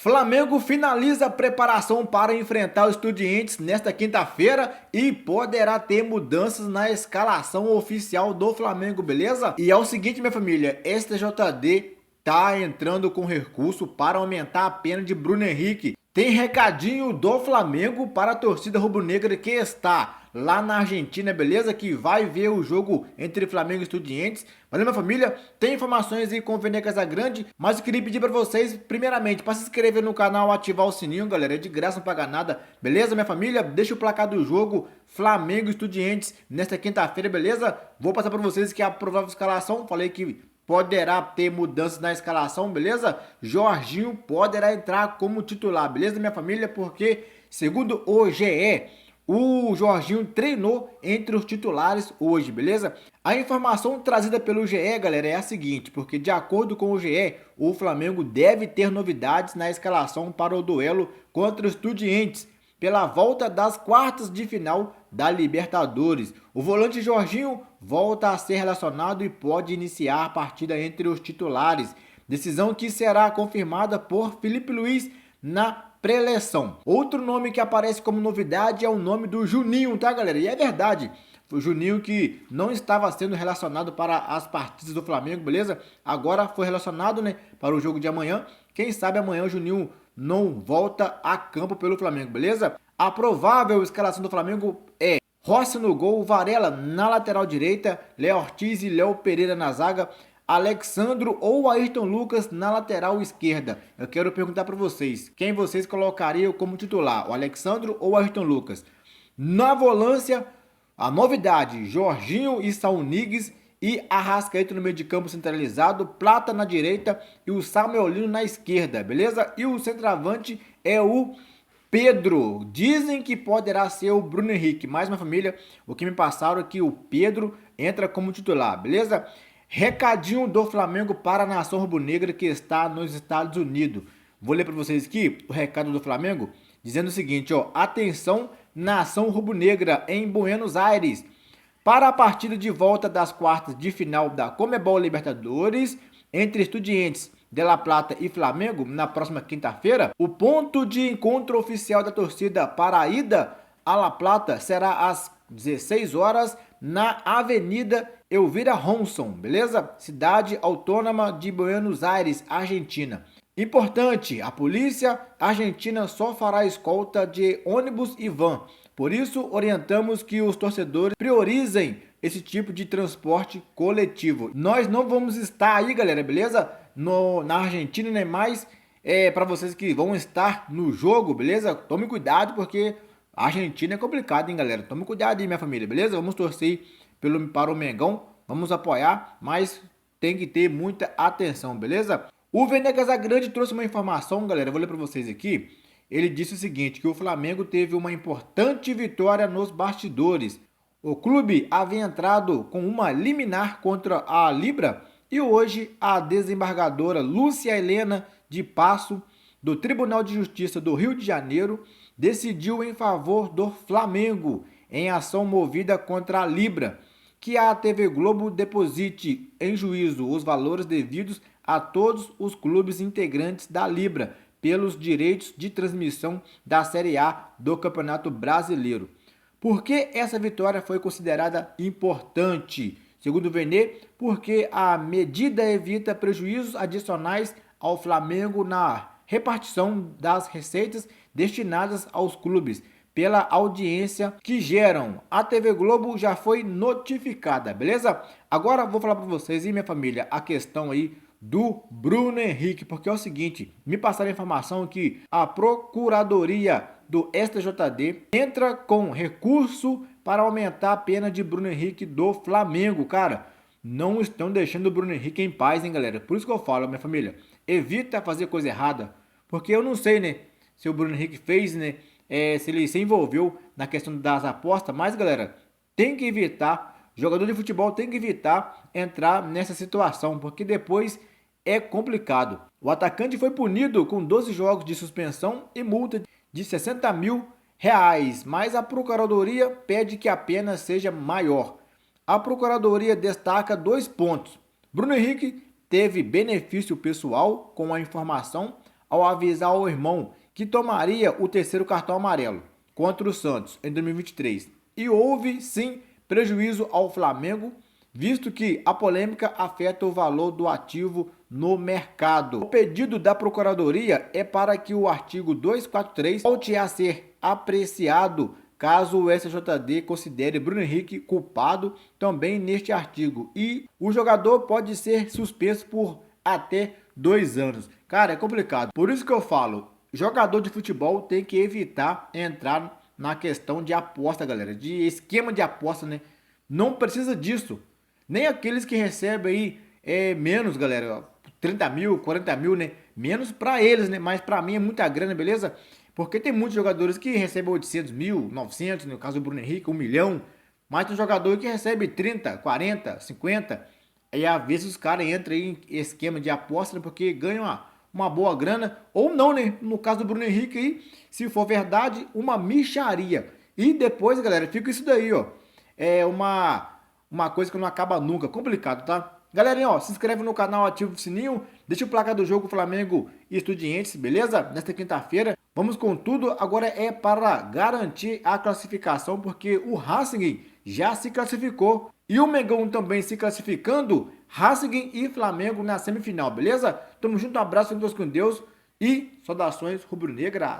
Flamengo finaliza a preparação para enfrentar os Estudiantes nesta quinta-feira e poderá ter mudanças na escalação oficial do Flamengo, beleza? E é o seguinte, minha família, STJD tá entrando com recurso para aumentar a pena de Bruno Henrique. Tem recadinho do Flamengo para a torcida rubro-negra que está lá na Argentina, beleza? Que vai ver o jogo entre Flamengo e Estudiantes. Valeu, minha família? Tem informações aí com o Vene Casagrande, mas eu queria pedir para vocês, primeiramente, para se inscrever no canal, ativar o sininho, galera. É de graça, não paga nada. Beleza, minha família? Deixa o placar do jogo Flamengo e Estudiantes nesta quinta-feira, beleza? Vou passar para vocês que é a provável escalação. Falei que poderá ter mudanças na escalação, beleza? Jorginho poderá entrar como titular, beleza, minha família? Porque, segundo o GE, o Jorginho treinou entre os titulares hoje, beleza? A informação trazida pelo GE, galera, é a seguinte, porque de acordo com o GE, o Flamengo deve ter novidades na escalação para o duelo contra os Estudiantes, pela volta das quartas de final da Libertadores. O volante Jorginho volta a ser relacionado e pode iniciar a partida entre os titulares. Decisão que será confirmada por Felipe Luiz na pré-eleição. Outro nome que aparece como novidade é o nome do Juninho, tá, galera? E é verdade. Foi o Juninho que não estava sendo relacionado para as partidas do Flamengo, beleza? Agora foi relacionado, né, para o jogo de amanhã. Quem sabe amanhã o Juninho não volta a campo pelo Flamengo, beleza? A provável escalação do Flamengo é Rossi no gol, Varela na lateral direita, Léo Ortiz e Léo Pereira na zaga, Alexandro ou Ayrton Lucas na lateral esquerda. Eu quero perguntar para vocês, quem vocês colocariam como titular, o Alexandro ou o Ayrton Lucas? Na volância, a novidade, Jorginho e Saul Niguez e Arrascaeta no meio de campo centralizado, Plata na direita e o Samuel Lino na esquerda, beleza? E o centroavante é o Pedro. Dizem que poderá ser o Bruno Henrique, mas minha família, o que me passaram é que o Pedro entra como titular, beleza? Recadinho do Flamengo para a nação rubro-negra que está nos Estados Unidos. Vou ler para vocês aqui o recado do Flamengo, dizendo o seguinte, ó: atenção, nação rubro-negra em Buenos Aires. Para a partida de volta das quartas de final da Conmebol Libertadores entre Estudiantes de La Plata e Flamengo na próxima quinta-feira, o ponto de encontro oficial da torcida para a ida a La Plata será às 16 horas na Avenida Elvira Ronson, beleza? Cidade Autônoma de Buenos Aires, Argentina. Importante, a polícia argentina só fará escolta de ônibus e van. Por isso, orientamos que os torcedores priorizem esse tipo de transporte coletivo. Nós não vamos estar aí, galera, beleza? Na Argentina, nem mais. Para vocês que vão estar no jogo, beleza? Tome cuidado, porque a Argentina é complicado, hein, galera? Tome cuidado aí, minha família, beleza? Vamos torcer para o Mengão, vamos apoiar, mas tem que ter muita atenção, beleza? O Vene Casagrande trouxe uma informação, galera, eu vou ler para vocês aqui. Ele disse o seguinte, que o Flamengo teve uma importante vitória nos bastidores. O clube havia entrado com uma liminar contra a Libra e hoje a desembargadora Lúcia Helena de Passo, do Tribunal de Justiça do Rio de Janeiro, decidiu em favor do Flamengo em ação movida contra a Libra, que a TV Globo deposite em juízo os valores devidos a todos os clubes integrantes da Libra pelos direitos de transmissão da Série A do Campeonato Brasileiro. Por que essa vitória foi considerada importante? Segundo o Vene, porque a medida evita prejuízos adicionais ao Flamengo na repartição das receitas destinadas aos clubes pela audiência que geram. A TV Globo já foi notificada, beleza? Agora vou falar para vocês e minha família a questão aí do Bruno Henrique, porque é o seguinte, me passaram a informação que a Procuradoria do STJD entra com recurso para aumentar a pena de Bruno Henrique do Flamengo, cara. Não estão deixando o Bruno Henrique em paz, hein, galera? Por isso que eu falo, minha família, evita fazer coisa errada, porque eu não sei, né, se o Bruno Henrique fez, né, se ele se envolveu na questão das apostas, mas, galera, tem que evitar, jogador de futebol tem que evitar entrar nessa situação, porque depois é complicado. O atacante foi punido com 12 jogos de suspensão e multa de 60 mil reais, mas a Procuradoria pede que a pena seja maior. A Procuradoria destaca 2 pontos. Bruno Henrique teve benefício pessoal com a informação ao avisar ao irmão que tomaria o terceiro cartão amarelo contra o Santos em 2023. E houve, sim, prejuízo ao Flamengo, visto que a polêmica afeta o valor do ativo no mercado. O pedido da Procuradoria é para que o artigo 243 volte a ser apreciado caso o STJD considere Bruno Henrique culpado também neste artigo. E o jogador pode ser suspenso por até 2 anos. Cara, é complicado. Por isso que eu falo, jogador de futebol tem que evitar entrar na questão de aposta, galera. De esquema de aposta, né? Não precisa disso. Nem aqueles que recebem aí menos, galera. 30 mil, 40 mil, né? Menos pra eles, né? Mas pra mim é muita grana, beleza? Porque tem muitos jogadores que recebem 800 mil, 900, no caso do Bruno Henrique, 1 milhão. Mas tem jogador que recebe 30, 40, 50. Aí às vezes os caras entram aí em esquema de aposta, né? Porque ganham uma boa grana. Ou não, né? No caso do Bruno Henrique aí, se for verdade, uma mixaria. E depois, galera, fica isso daí, ó. É uma coisa que não acaba nunca. Complicado, tá? Galerinha, ó, se inscreve no canal, ativa o sininho, deixa o placar do jogo Flamengo e Estudiantes, beleza? Nesta quinta-feira, vamos com tudo. Agora é para garantir a classificação, porque o Racing já se classificou. E o Mengão também se classificando, Racing e Flamengo na semifinal, beleza? Tamo junto, um abraço, fiquem todos com Deus e saudações rubro-negras.